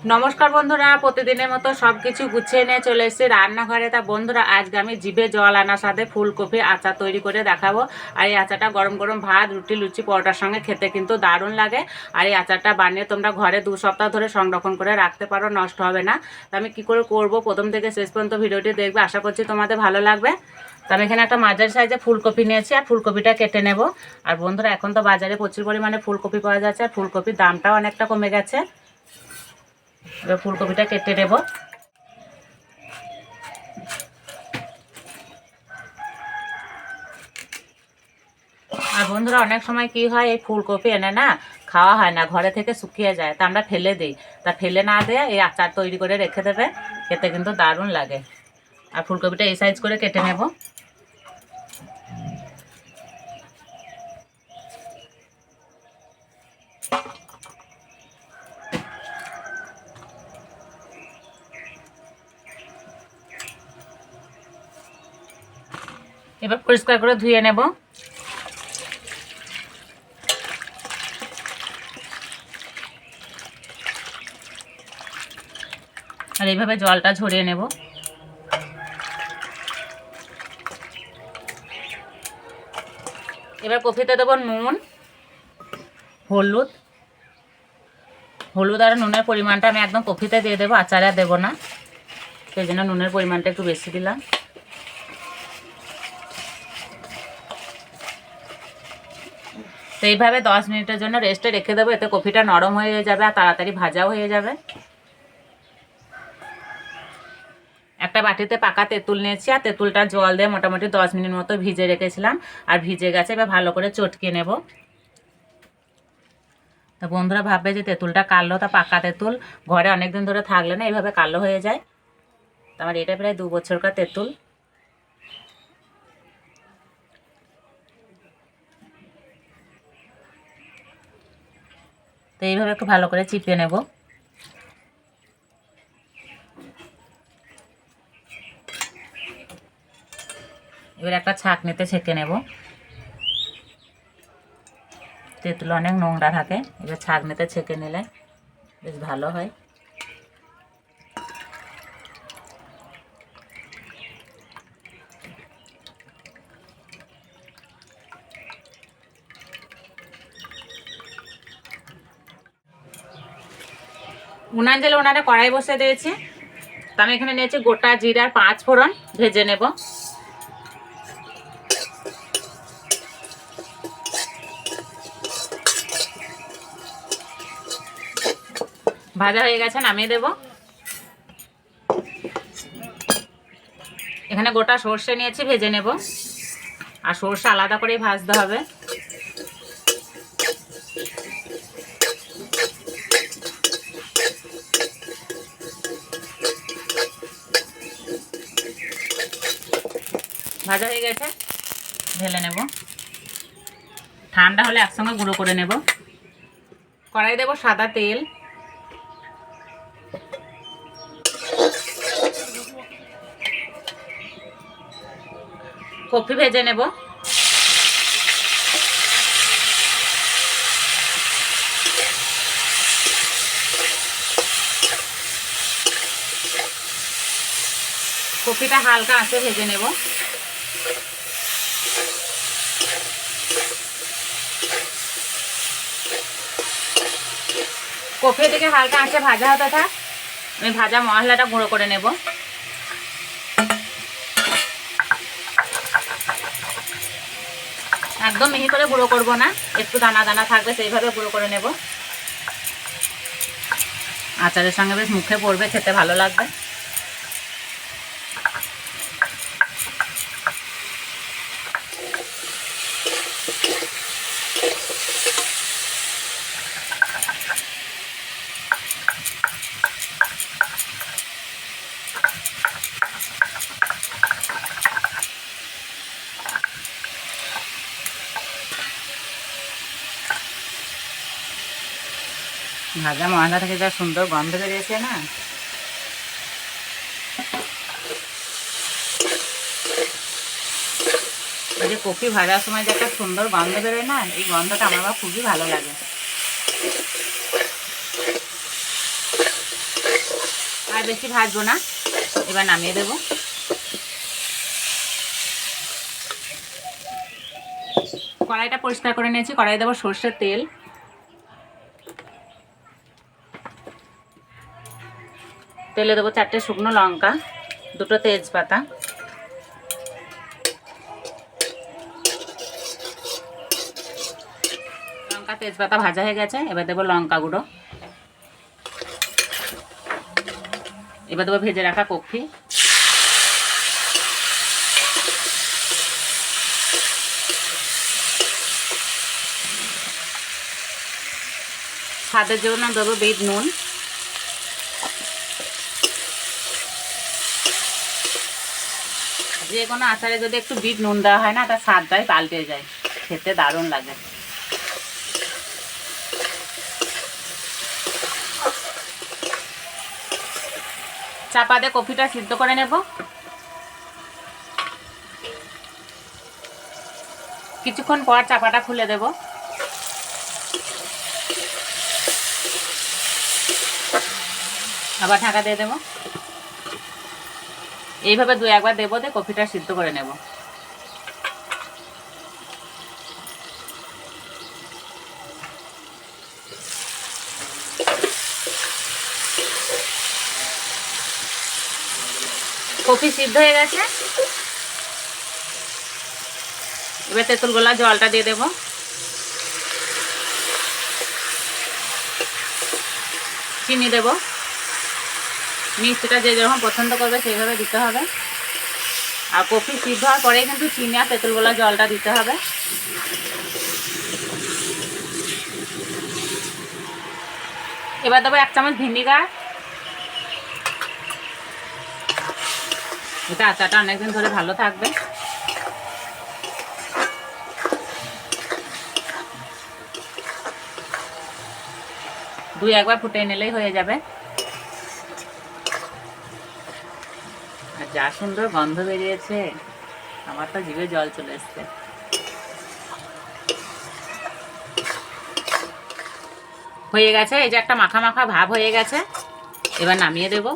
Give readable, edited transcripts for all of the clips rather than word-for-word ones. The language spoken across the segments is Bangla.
নমস্কার বন্ধুরা, প্রতিদিনের মতো সবকিছু গুছিয়ে নিয়ে চলে এসেছি রান্নাঘরে। তা বন্ধুরা, আজকে আমি জিভে জল আনার সাথে ফুলকপি আচার তৈরি করে দেখাবো। আর এই আচারটা গরম গরম ভাত, রুটি, লুচি, পরোটার সঙ্গে খেতে কিন্তু দারুণ লাগে। আর এই আচারটা বানিয়ে তোমরা ঘরে 2 সপ্তাহ ধরে সংরক্ষণ করে রাখতে পারো, নষ্ট হবে না। তো আমি কী করে করবো, প্রথম থেকে শেষ পর্যন্ত ভিডিওটি দেখবে, আশা করছি তোমাদের ভালো লাগবে। তো আমি এখানে একটা মাঝারি সাইজে ফুলকপি নিয়েছি আর ফুলকপিটা কেটে নেব। আর বন্ধুরা, এখন তো বাজারে প্রচুর পরিমাণে ফুলকপি পাওয়া যাচ্ছে আর ফুলকপির দামটাও অনেকটা কমে গেছে। এবার ফুলকপিটা কেটে নেব। আর বন্ধুরা, অনেক সময় কি হয়, এই ফুলকপি এনে না খাওয়া হয় না, ঘরে থেকে শুকিয়ে যায়, তা আমরা ফেলে দিই। তা ফেলে না দিয়ে এই আচার তৈরি করে রেখে দেবে, খেতে কিন্তু দারুণ লাগে। আর ফুলকপিটা এই সাইজ করে কেটে নেব। এবার পরিষ্কার করে ধুয়ে নেব। আর এইভাবে জলটা ঝরিয়ে নেব। এবার কফিতে দেবো নুন, হলুদ। হলুদ আর নুনের পরিমাণটা আমি একদম কফিতে দিয়ে দেবো, আচারে আর দেবো না, সেই জন্য নুনের পরিমাণটা একটু বেশি দিলাম। তো এইভাবে 10 মিনিটের জন্য রেস্টে রেখে দেবো, এতে কফিটা নরম হয়ে যাবে আর তাড়াতাড়ি ভাজাও হয়ে যাবে। একটা বাটিতে পাকা তেঁতুল নিয়েছি আর তেঁতুলটা জল দিয়ে মোটামুটি 10 মিনিট মতো ভিজে রেখেছিলাম, আর ভিজে গেছে। এবার ভালো করে চটকে নেব। তা বন্ধুরা ভাববে যে তেঁতুলটা কালো, তা পাকা তেঁতুল ঘরে অনেক দিন ধরে থাকলে না এইভাবে কালো হয়ে যায়। তো আমার এটা প্রায় 2 বছরকার তেঁতুল। তো এইভাবে একটু ভালো করে চিপে নেব। এবার একটা ছাঁকনিতে ছেঁকে নেব। তেঁতুল অনেক নোংরা থাকে, এবার ছাঁকনিতে ছেঁকে নিলে বেশ ভালো হয়। উনান জেলে উনানে কড়াই বসে দিয়েছি। তো আমি এখানে নিয়েছি গোটা জিরার 5 ফোড়ন, ভেজে নেব। ভাজা হয়ে গেছে, নামিয়ে দেব। এখানে গোটা সর্ষে নিয়েছি, ভেজে নেব। আর সর্ষে আলাদা করেই ভাজতে হবে। ভাজা হয়ে গেছে, ঢেলে নেব। ঠান্ডা হলে একসঙ্গে গুঁড়ো করে নেব। কড়াই দেব সাদা তেল। কফি ভেজে নেব। কফিটা হালকা আঁচে ভেজে নেব। কফি থেকে হালকা আঁচে ভাজা হতে থাক, আমি ভাজা মশলাটা গুঁড়ো করে নেব। একদম মিহি করে গুঁড়ো করব না, একটু দানা দানা থাকবে, সেইভাবে গুঁড়ো করে নেব। আচারের সঙ্গে বেশ মুখে পড়বে, খেতে ভালো লাগবে। ভাজা মশলা থেকে যা সুন্দর গন্ধ বেরিয়েছে না। এই যে কফি ভাজার সময় যে একটা সুন্দর গন্ধ বেরোয় না, এই গন্ধটা আমার খুবই ভালো লাগে। বেশি ভাজবো না, এবার নামিয়ে দেবো। কড়াইটা পরিষ্কার করে নিয়েছি, কড়াই দেবো সর্ষের তেল, তেলে দেবো 4টে শুকনো লঙ্কা, 2টো তেজপাতা, লঙ্কা তেজপাতা ভাজা হয়ে গেছে। এবার দেবো লঙ্কা গুঁড়ো, এবার দেবো ভেজে রাখা কপি, স্বাদের জন্য দেবো বিট নুন, যে কোনো আচারে যদি একটু বিট নুন দেওয়া হয় না, তার স্বাদটাই পাল্টে যায়, খেতে দারুণ লাগে। চাপা দিয়ে কপিটা সিদ্ধ করে নেব। কিছুক্ষণ পর চাপাটা খুলে দেব। আবার ঢাকা দিয়ে দেবো। এইভাবে 2-1 বার দেবো, দিয়ে কপিটা সিদ্ধ করে নেব। কপি সিদ্ধ হয়ে গেছে, এবার তেঁতুল গোলা জলটা দিয়ে দেবো। চিনি দেবো, মিষ্টিটা যে যেরকম পছন্দ করবে সেইভাবে দিতে হবে। আর কপি সিদ্ধ হওয়ার পরেই কিন্তু চিনি আর তেঁতুল গোলা জলটা দিতে হবে। এবার দেবো 1 চামচ ভিনিগার, এটা আচারটা অনেকদিন ধরে ভালো থাকবে। দুই একবার ফুটিয়ে নিলেই হয়ে যাবে। আর যা সুন্দর গন্ধ বেরিয়েছে, আমার তো জিভে জল চলে এসছে। হয়ে গেছে, এই যে একটা মাখা মাখা ভাব হয়ে গেছে, এবার নামিয়ে দেব।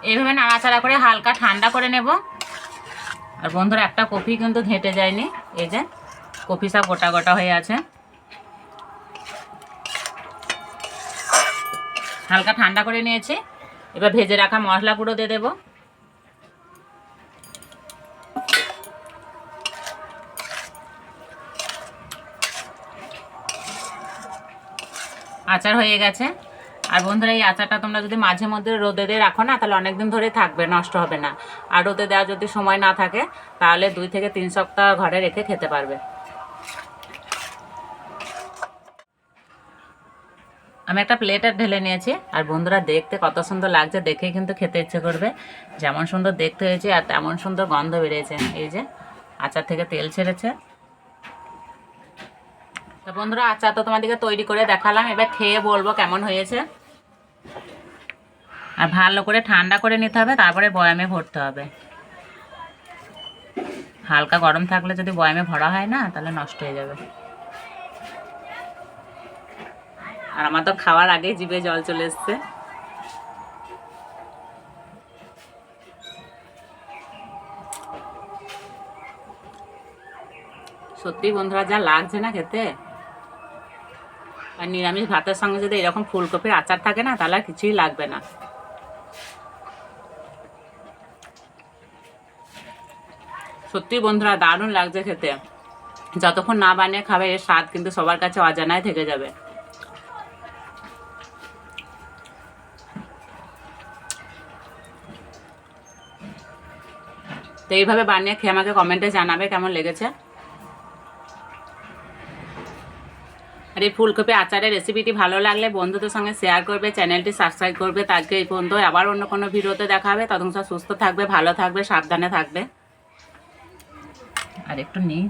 এইভাবে নাড়াচাড়া করে হালকা ঠান্ডা করে নেব। আর বন্ধুরা, একটা কপি কিন্তু ঘেঁটে যায়নি, এই যে কপি সব গোটা গোটা হয়ে আছে। হালকা ঠান্ডা করে নিয়েছি, এবার ভেজে রাখা মশলা গুঁড়ো দিয়ে দেবো। আচার হয়ে গেছে। আর বন্ধুরা, এই আচারটা তোমরা যদি মাঝে মধ্যে রোদে দিয়ে রাখো না, তাহলে অনেকদিন ধরে থাকবে, নষ্ট হবে না। আর রোদে দেওয়া যদি সময় না থাকে, তাহলে 2 থেকে 3 সপ্তাহ ঘরে রেখে খেতে পারবে। আমি একটা প্লেটে ঢেলে নিয়েছি। আর বন্ধুরা, দেখতে কত সুন্দর লাগছে, দেখেই কিন্তু খেতে ইচ্ছে করবে। যেমন সুন্দর দেখতে হয়েছে আর তেমন সুন্দর গন্ধ বেরিয়েছে। এই যে আচার থেকে তেল ছেড়েছে। তো বন্ধুরা, আচার তো তোমাদেরকে তৈরি করে দেখালাম, এবার খেয়ে বলবো কেমন হয়েছে। আর ভালো করে ঠান্ডা করে নিতে হবে, তারপরে বয়ামে ভরতে হবে। হালকা গরম থাকলে যদি বয়ামে ভরা হয় না, তাহলে নষ্ট হয়ে যাবে। আর আমার তো খাওয়ার আগেই জিভে জল চলে এসছে। সত্যি বন্ধুরা, যা লাগছে না খেতে। আর নিরামিষ ভাতের সঙ্গে যদি এরকম ফুলকপির আচার থাকে না, তাহলে আর কিছুই লাগবে না। সত্যি বন্ধুরা, দারুণ লাগছে খেতে। যতক্ষণ না বানিয়ে খাবে, এর স্বাদ কিন্তু সবার কাছে অজানায় থেকে যাবে। তো এইভাবে বানিয়ে খেয়ে আমাকে কমেন্টে জানাবে কেমন লেগেছে। আর এই ফুলকপি আচারের রেসিপিটি ভালো লাগলে বন্ধুদের সঙ্গে শেয়ার করবে, চ্যানেলটি সাবস্ক্রাইব করবে। তাকে এই পর্যন্ত আবার অন্য কোনো ভিডিওতে দেখা হবে। ততক্ষণ সুস্থ থাকবে, ভালো থাকবে, সাবধানে থাকবে। আর একটু নিই।